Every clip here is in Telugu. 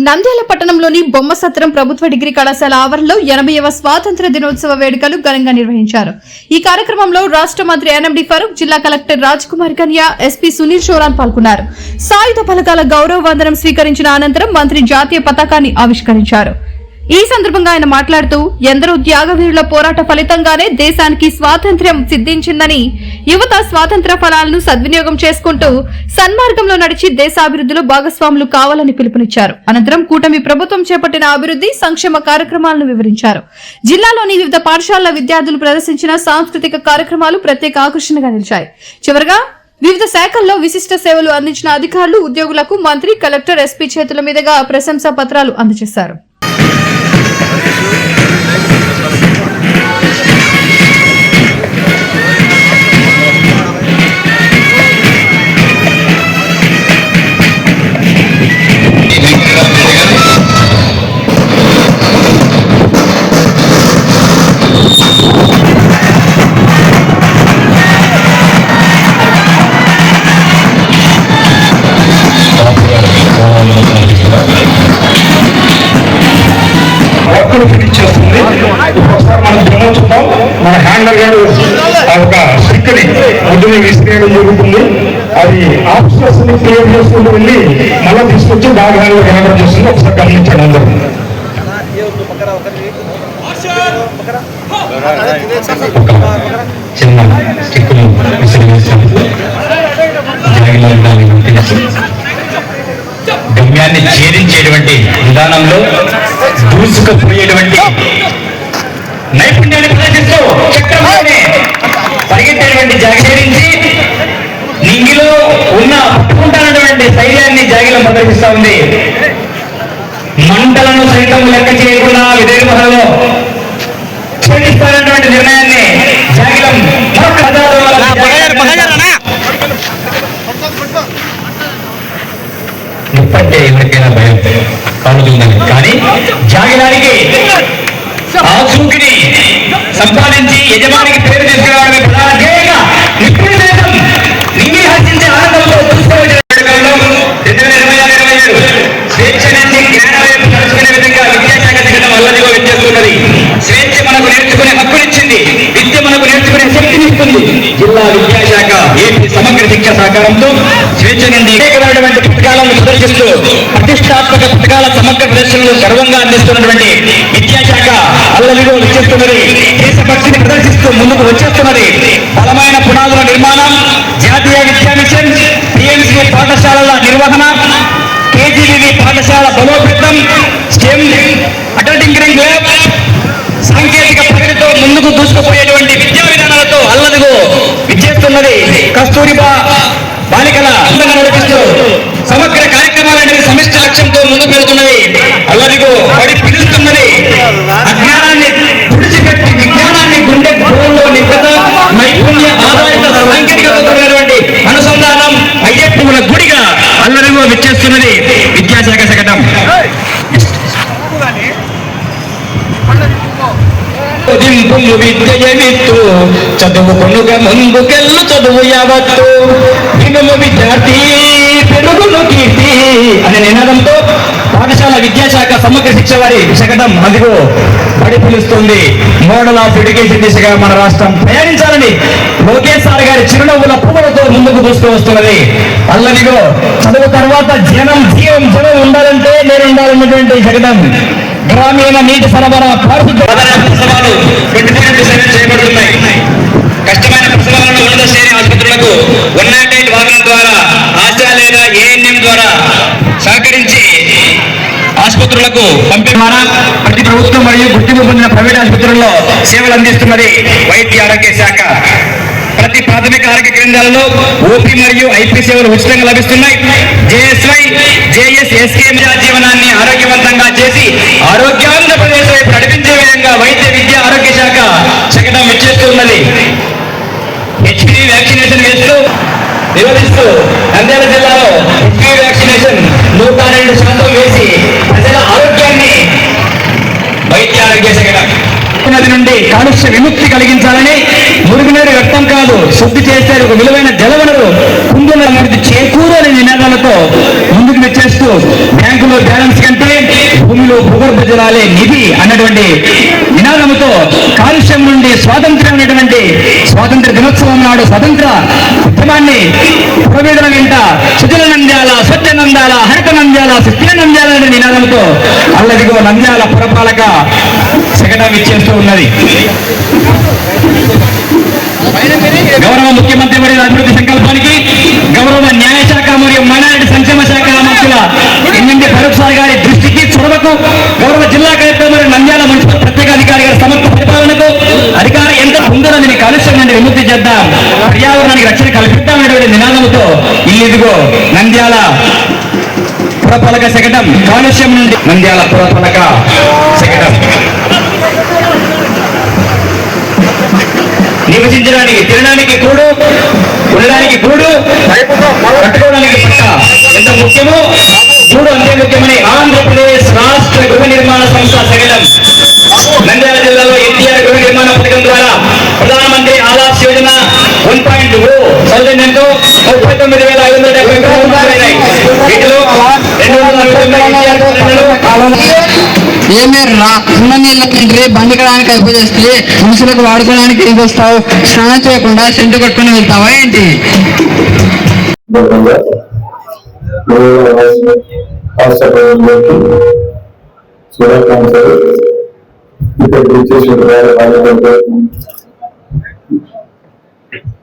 నంద్యాల పట్టణంలోని బొమ్మసత్రం ప్రభుత్వ డిగ్రీ కళాశాల ఆవరణలో 80వ స్వాతంత్ర దినోత్సవ వేడుకలు ఘనంగా నిర్వహించారు. ఈ కార్యక్రమంలో రాష్ట్ర మంత్రి ఎన్ఎండి ఫరూక్, జిల్లా కలెక్టర్ రాజ్ కుమార్ కన్యా, ఎస్పీ సునీల్ షోరాన్ పాల్గొన్నారు. సాయుధ బలగాల గౌరవ వందనం స్వీకరించిన అనంతరం మంత్రి జాతీయ పతాకాన్ని ఆవిష్కరించారు. ఈ సందర్భంగా ఆయన మాట్లాడుతూ, ఎందరో త్యాగవీరుల పోరాట ఫలితంగానే దేశానికి స్వాతంత్ర్యం సిద్ధించిందని, యువత స్వాతంత్ర ఫలాలను సద్వినియోగం చేసుకుంటూ సన్మార్గంలో నడిచి దేశాభివృద్ధిలో భాగస్వాములు కావాలని పిలుపునిచ్చారు. అనంతరం కూటమి ప్రభుత్వం చేపట్టిన అభివృద్ధి సంక్షేమ కార్యక్రమాలను వివరించారు. జిల్లాలోని వివిధ పాఠశాలల విద్యార్థులు ప్రదర్శించిన సాంస్కృతిక కార్యక్రమాలు ప్రత్యేక ఆకర్షణగా నిలిచాయి. చివరగా వివిధ శాఖల్లో విశిష్ట సేవలు అందించిన అధికారులు, ఉద్యోగులకు మంత్రి, కలెక్టర్, ఎస్పీ చేతుల మీదుగా ప్రశంసా పత్రాలు అందజేశారు. మన హ్యాండర్ గారు ఒక స్టిక్కని పొద్దున్నే విసిరేయడం జరుగుతుంది. అది ఆఫీసర్స్ ని క్లియర్ చేసుకుంటూ వెళ్ళి మళ్ళీ తీసుకొచ్చి బాగా హ్యాండర్ చేస్తుంది. ఒకసారి గమనించండి అందరూ. చిన్న స్టిక్కులు గమ్యాన్ని ఛేదించేటువంటి విధానంలో దూసుకుపోయేటువంటి నైపుణ్యాన్ని ప్రదర్శిస్తూ చక్రంలోనే పరిగెత్తేటువంటి జాగరించి నింగిలో ఉన్న పట్టుకుంటానటువంటి శైర్యాన్ని జాగిలం ప్రదర్శిస్తా ఉంది. మంటలను సైతం లెక్క చేయకుండా విదేశంలో ఛేదిస్తానటువంటి నిర్ణయాన్ని జాగిలం ఇప్పటికే ఎవరికైనా భయం కలుగుతుందని, కానీ జాగిలానికి ఆ చూకిని సంపాదించి యజమానికి పేరు తీసుకురావడమే ప్రధాన ధ్యేయంగా ఇప్పుడు దేశం నింగి హర్షించే ఆనందంలో చూసుకోవడం 2026 స్వేచ్ఛ నుంచి జ్ఞాన వైపు నడుచుకునే విధంగా విద్యాశాఖ దిగడం వల్లదిగో విచ్చేస్తున్నది. స్వేచ్ఛ మనకు నేర్చుకునే హక్కునిచ్చింది, విద్య మనకు నేర్చుకునే శక్తినిస్తుంది. జిల్లా విద్యాశాఖ ఏపీ సమగ్ర శిక్ష సహకారంతో స్వేచ్ఛ నుండి అనేకమైనటువంటి పథకాలను ప్రదర్శిస్తూ ప్రతిష్టాత్మక పథకాల సమగ్ర ప్రదర్శనలు గర్వంగా అందిస్తున్నటువంటి విద్యాశాఖ అల్లవిలో వచ్చేస్తున్నది. దేశభక్తిని ప్రదర్శిస్తూ ముందుకు వచ్చేస్తున్నది. బలమైన పునాదుల నిర్మాణం, జాతీయ విద్యా మిషన్, పిఎంసీ పాఠశాలల నిర్వహణ, కేజీబీ పాఠశాల బలోపేతం, స్టెమ్ అటల్ టింకరింగ్ ల్యాబ్, సాంకేతిక ప్రగతితో ముందుకు దూసుకుపోయేటువంటి విద్యా విధానాలతో అల్లదిగో విచ్చేస్తున్నది. కస్తూరిబా బాలికల నడిపిస్తూ సమగ్ర కార్యక్రమాలనేది సమిష్టి లక్ష్యంతో ముందుకు వెళుతున్నది. అల్లదిగో పడి పిలుస్తున్నది. అజ్ఞానాన్ని పుడిచిపెట్టి విజ్ఞానాన్ని గుండె గోల్లో నింపత, నైపుణ్య ఆధారిత సాంకేతికతతో అనుసంధానం అయ్యప్పుల గుడిగా అల్లదిగో విచ్చేస్తున్నది విద్యాశాఖ శకటం. విద్యమిత్తు చదువుకొనుగ ముందుకెళ్ళు చదువు యావత్తు, వినుము విద్యార్థి పెరుగును కీర్తి అనే నినాదంతో పాఠశాల విద్యాశాఖ సమగ్ర శిక్ష వారి శకటం అదిగో పడి పిలుస్తుంది. మోడల్ ఆఫ్ ఎడ్యుకేషన్ దిశగా మన రాష్ట్రం ప్రయాణించాలని లోకేష్ సార్ గారి చిరునవ్వుల పువ్వులతో ముందుకు దూస్తూ వస్తున్నది. అల్లదిగో చదువు తర్వాత జనం ఉండాలంటే నేను ఉండాలన్నటువంటి శకటం. గ్రామీణ నీటి సరఫరా పారిశుద్ధ ప్రసవాలు చేయబడుతున్నాయి. కష్టమైన ప్రసవాలను ఉన్నత శ్రేణి ఆసుపత్రులకు 108 వాహనం ద్వారా ఆశా లేదా ఏఎన్ఎం ద్వారా సహకరించి ఆసుపత్రులకు పంపిణీ ప్రతి ప్రభుత్వం మరియు గుర్తింపు పొందిన ప్రైవేట్ ఆసుపత్రుల్లో సేవలు అందిస్తున్నది వైద్య ఆరోగ్య శాఖ. ప్రతి ప్రాథమిక ఆరోగ్య కేంద్రాలలో ఓపీ మరియు ఐపీ సేవలు ఉచితంగా లభిస్తున్నాయి. జేఎస్వై, జేఎస్ఎస్కే జీవనాన్ని ఆరోగ్యవంతంగా చేసి ఆరోగ్యాంధ్రప్రదేశ్ వైపు నడిపించే విధంగా వైద్య విద్య ఆరోగ్య శాఖ శకటం ఇచ్చేస్తున్నది. హెచ్పివి వ్యాక్సినేషన్ వేస్తూ నిర్వహిస్తూ నంద్యాల జిల్లాలో హెచ్పివి వ్యాక్సినేషన్ 102% వేసి ప్రజల ఆరోగ్యాన్ని వైద్య ఆరోగ్య శాఖ నది నుండి కాలుష్య విముక్తి కలిగించాలని మురుగునీరు వ్యర్థం కాదు, శుద్ధి చేస్తే ఒక విలువైన జలవనరు కుంభ చేకూరని నినాదాలతో ముందుకు వచ్చే చేస్తూ బ్యాంకులో బ్యాలెన్స్ కంటే భూమిలో భూగర్భ జలాలే నిధి అన్నటువంటి నినాదంతో కాలుష్యం నుండి స్వాతంత్ర్యం అనేటువంటి స్వాతంత్ర దినోత్సవం నాడు స్వతంత్ర ఉద్యమాన్ని పురవీధుల వెంట సుజల నంద్యాల స్వచ్ఛ నంద్యాల హరిత నంద్యాల సుస్థిర నంద్యాల అనే నినాదంతో అల్లదిగో నంద్యాల పురపాలక శకటం ఇచ్చేస్తూ ఉన్నది. గౌరవ ముఖ్యమంత్రి మరియు అభివృద్ధి సంకల్పానికి గౌరవ న్యాయశాఖ మరియు మైనారిటీ సంక్షేమ శాఖ మంత్రుల ఎన్నింటి ఫరూక్ సార్ గారి దృష్టికి చొరవకు గౌరవ జిల్లా కలెక్టర్ మరియు నంద్యాల మున్సిపల్ ప్రత్యేక అధికారి గారి సమర్థ పరిపాలనకు అధికారం ఎంత ఉందో దీన్ని కాలుష్యం నుండి విముక్తి చేద్దాం, పర్యావరణానికి రక్షణ కల్పిద్దామనేటువంటి నినాదంతో ఇదిగో నంద్యాల పురపాలక శకటం కాలుష్యం నుండి నంద్యాల పురపాలక శకటం. నివసించడానికి తినడానికి కూడు, ఉండడానికి గూడు, కట్టుకోవడానికి పట్ట ఎంత ముఖ్యమో గూడు అంతే ముఖ్యమని ఆంధ్రప్రదేశ్ రాష్ట్ర గృహ నిర్మాణ సంస్థ శకటం నంద్యాల జిల్లాలో ఎన్టీఆర్ గృహ నిర్మాణ పథకం ద్వారా ప్రధానమంత్రి ఆవాస్ యోజన 1.0 సౌజన్యంతో 39,570 వీటిలో 249 ఏమేరా ఉన్న నీళ్ళ తండ్రి బండికడానికి అయిపోతే మనుషులకు వాడుకోవడానికి ఏం వస్తావు? స్నానం చేయకుండా సెంటు కట్టుకుని వెళ్తావా ఏంటి?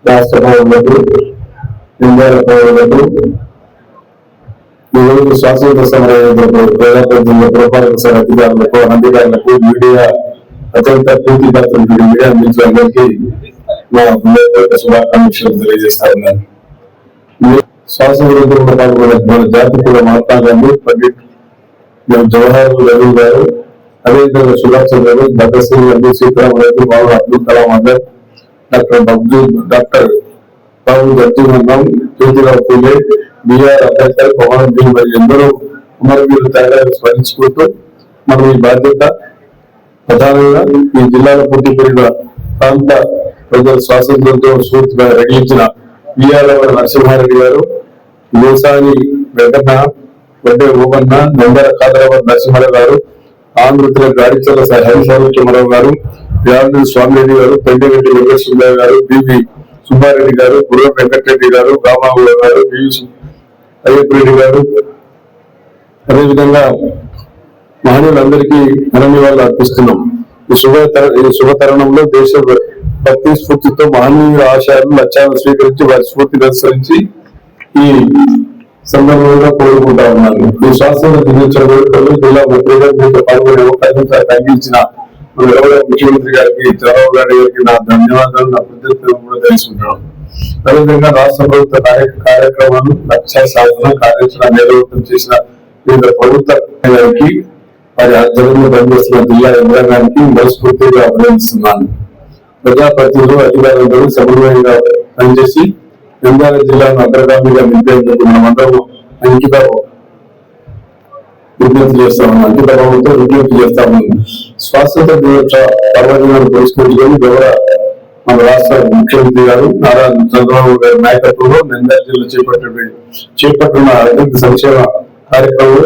రాష్ట్ర పౌరులకు జిల్లాల పౌరులకు ఈరోజు స్వాతంత్ర సమరయోధులకు ప్రజాప్రతినిధుల పురపాలక శాఖ అధికారులకు అధికారులకు మీడియా అత్యంత ప్రీతిపాత్రులు మీడియా అందించడానికి మా శుభాకాంక్షలు తెలియజేస్తా ఉన్నాను. స్వాతంత్ర పాల్గొన్న మన జాతి కూడా మహాత్మా గాంధీ, పండిట్ జవహర్ నెహ్రూ గారు, అదేవిధంగా సుభాష్ చంద్రబోస్, భగత్ సింగ్, అబ్దుల్ సీతారామరాజు, మౌలానా అబ్దుల్ కలాం ఆజాద్, డాక్టర్ బాబు జగజీవన్, జ్యోతిరావు పూలే, బిఆర్ అంబేద్కర్, పవన్ బి మరి ఎందరో అమరవీరుల త్యాగాలను స్మరించుకుంటూ మనం ఈ బాధ్యత ప్రధానంగా ఈ జిల్లాలో పుట్టి పెరిగిన ప్రాంత ప్రజల స్వాతంత్రంతో స్ఫూర్తిగా రగిలించిన బిఆర్ నరసింహారెడ్డి గారు, దేశాని వెంకన్న, వడ్డే ఓమన్న, నందర ఖాదరాబాద్ నరసింహారావు గారు, ఆంధ్రప్రదేశ్ గాడిచల్ల హరిశౌక్యమరావు గారు, యాదవ్ స్వామిరెడ్డి గారు, పెండిరెడ్డి వెంకటసుబ్బయ్య గారు, బివి సుబ్బారెడ్డి గారు, గుర్ర వెంకటరెడ్డి గారు, రామారావు గారు, బివి అయ్యప్పరెడ్డి గారు, అదేవిధంగా మహనీయులందరికీ ధన్యవాదాలు అర్పిస్తున్నాం. ఈ శుభ తరుణంలో దేశ భక్తి స్ఫూర్తితో మహనీయుల ఆశయాలు లక్ష్యాలను స్వీకరించి వారి స్ఫూర్తిని అనుసరించి ఈ సందర్భంగా కోరుకుంటా ఉన్నాను. ఈ స్వాతంత్ర దినోత్సవ వేడుకల్లో జిల్లా మంత్రిగా మీతో పాల్గొనే అవకాశం తగ్గించిన మన ముఖ్యమంత్రి గారికి, చంద్రబాబు నాయుడు గారికి నా ధన్యవాదాలు, నా కృతజ్ఞతలు కూడా తెలుసుకుంటున్నాను. అదేవిధంగా రాష్ట్ర ప్రభుత్వ కార్యక్రమాలు లక్ష్య సాధన కార్యాచరణ నిర్వహణ చేసిన వివిధ ప్రభుత్వ గారికి, వారి ఆధ్వర్యంలో పనిచేస్తున్న జిల్లా యంత్రాంగానికి మనస్ఫూర్తిగా అభినందిస్తున్నాను. ప్రజాప్రతినిధులు, అధికారులందరూ సమన్వయంగా పనిచేసి నంద్యాల జిల్లాను అగ్రగామిగా నిలిపేందుకు మనమందరం విజ్ఞప్తి చేస్తాము. స్వాతంత్ర దినోత్సవ పర్వదినాన్ని పురస్కరించుకొని గౌరవ మన రాష్ట్ర ముఖ్యమంత్రి గారు నారా చంద్రబాబు గారి నాయకత్వంలో నంద్యాల జిల్లా చేపట్టిన అభివృద్ధి సంక్షేమ కార్యక్రమాలు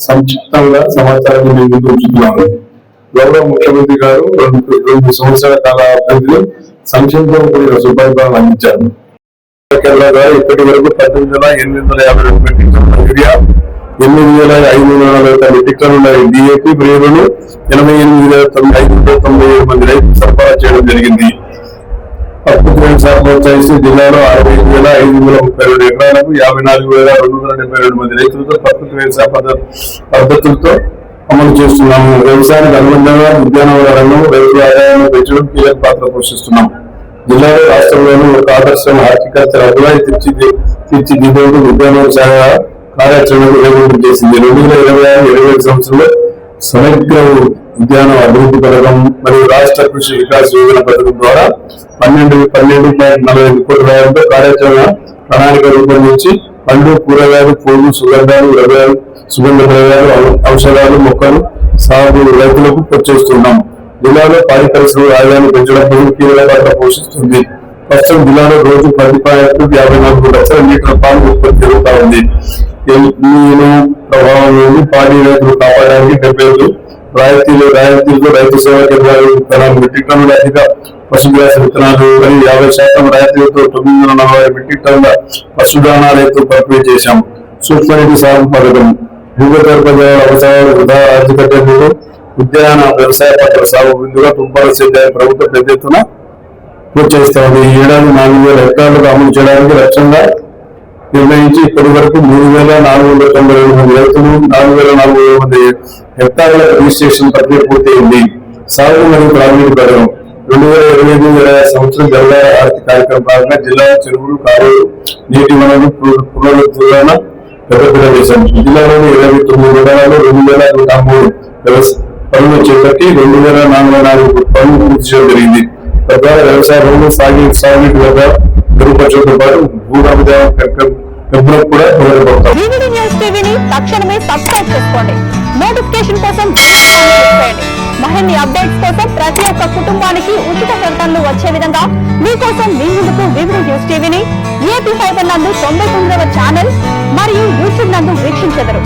సంక్షిప్తంగా సమాచారాన్ని మేము ముందు ఉంచుతున్నాము. గౌరవ ముఖ్యమంత్రి గారు 2 సంవత్సరాల కాల అభివృద్ధిలో సంక్షేమంతో కూడిన సుపరిపాలన అందించారు. ఇప్పటి వరకు 18,852 మెట్రిక్ టన్నుల యూరియా, 8,540 మెట్రిక్ టన్నుల డిఏపి ప్రేరులు 88,597 మంది రైతులు సరఫరా చేయడం జరిగింది. ప్రకృతి వ్యవసాయ ప్రోత్సహిస్తూ జిల్లాలో 65,532 ఎకరాలకు 54,272 మంది రైతులతో ప్రకృతి వ్యవసాయ పద్ధతులతో అమలు చేస్తున్నాము. వ్యవసాయానికి అనుబంధంగా ఉద్యానవనాలను, రైతుల ఆదాయాన్ని పెంచడం కీలక పాత్ర పోషిస్తున్నాం. జిల్లాలో రాష్ట్రంలోనూ ఒక ఆదర్శ హార్టికల్చర్ అభివృద్ధి తీర్చిదిద్దేందుకు ఉద్యాన వ్యవసాయ కార్యాచరణకు ఏర్పాటు చేసింది. 2026-27 సంవత్సరంలో సమగ్ర ఉద్యాన అభివృద్ధి పథకం మరియు రాష్ట్ర కృషి వికాస్ యోజన పథకం ద్వారా 12.45 కోట్ల రూపాయలతో కార్యాచరణ ప్రణాళిక రూపొందించి పండ్లు, కూరగాయలు, పూలు, సుగంధ ద్రవ్యాలు, ఔషధాలు, మొక్కలు సాగు రైతులకు ప్రోత్సహిస్తున్నాం. జిల్లాలో పాడి పరిశ్రమల ఆదాయాన్ని పెంచడం కీలక పాత్ర పోషిస్తుంది. ప్రస్తుతం జిల్లాలో రోజు 10.54 లక్షల లీటర్ల పాలు ఉత్పత్తి జరుగుతా ఉంది. నేను ప్రభావం నుండి పాడి రైతులు కాపాడడానికి 70 రాయితీలతో రైతు సేవా కేంద్రాలు 40 మెట్రిక్ టన్నుల అధిక పశుగ్రాస విత్తనాలు మరియు 50% రాయితీలతో 940 మెట్రిక్ టన్నుల పశుదానా రైతు పంపిణీ చేశాం. సూక్ష్మ నీటి సాగు పథకం భూగర్భ జల అవసరాలు వృధా ఆర్థికతలు ఉద్యాన వ్యవసాయ పంటల సాగు బిందుగా తుంపర సేద్యాన్ని ప్రభుత్వం పెద్ద ఎత్తున పూర్తి చేస్తోంది. ఈ ఏడాది 4000 హెక్టార్లకు అమలు చేయడానికి లక్ష్యంగా నిర్ణయించి ఇప్పటి వరకు 3492 మంది రైతులు 4400 హెక్టార్ల రిజిస్ట్రేషన్ ప్రక్రియ పూర్తయింది. సాగు మరియు త్రాగునీటి పథకం 2025-26 సంవత్సరం జలధార ఆర్థిక కార్యక్రమం భాగంగా జిల్లా చెరువులు కాలువలు నీటి వనరులు పునరుద్ధరణ పెద్దపీట వేశాం. జిల్లాలోని 29 మండలాలు 2103 పనులు చేపట్టి 2404 పనులు పూర్తి చేయడం జరిగింది. తద్వారా వ్యవసాయ రంగంలో సాగునీటి వద్ద మెరుగుపరచడంతో పాటు భూగర్భ పెంపులకు కూడా దోహదపడతాం. వివిడి న్యూస్ టీవీని తక్షణమే సబ్స్క్రైబ్ చేసుకోండి. నోటిఫికేషన్ కోసం బెల్ ఐకాన్ క్లిక్ చేయండి. మరిన్ని అప్డేట్స్ కోసం ప్రతి ఒక్క కుటుంబానికి ఉచిత ప్రకటనలు వచ్చే విధంగా మీకోసం మీ ముందుకు వివిడి న్యూస్ టీవీని ఏపీ ఫైబర్ నందు 99వ ఛానల్ మరియు యూట్యూబ్ నందు వీక్షించెదరు.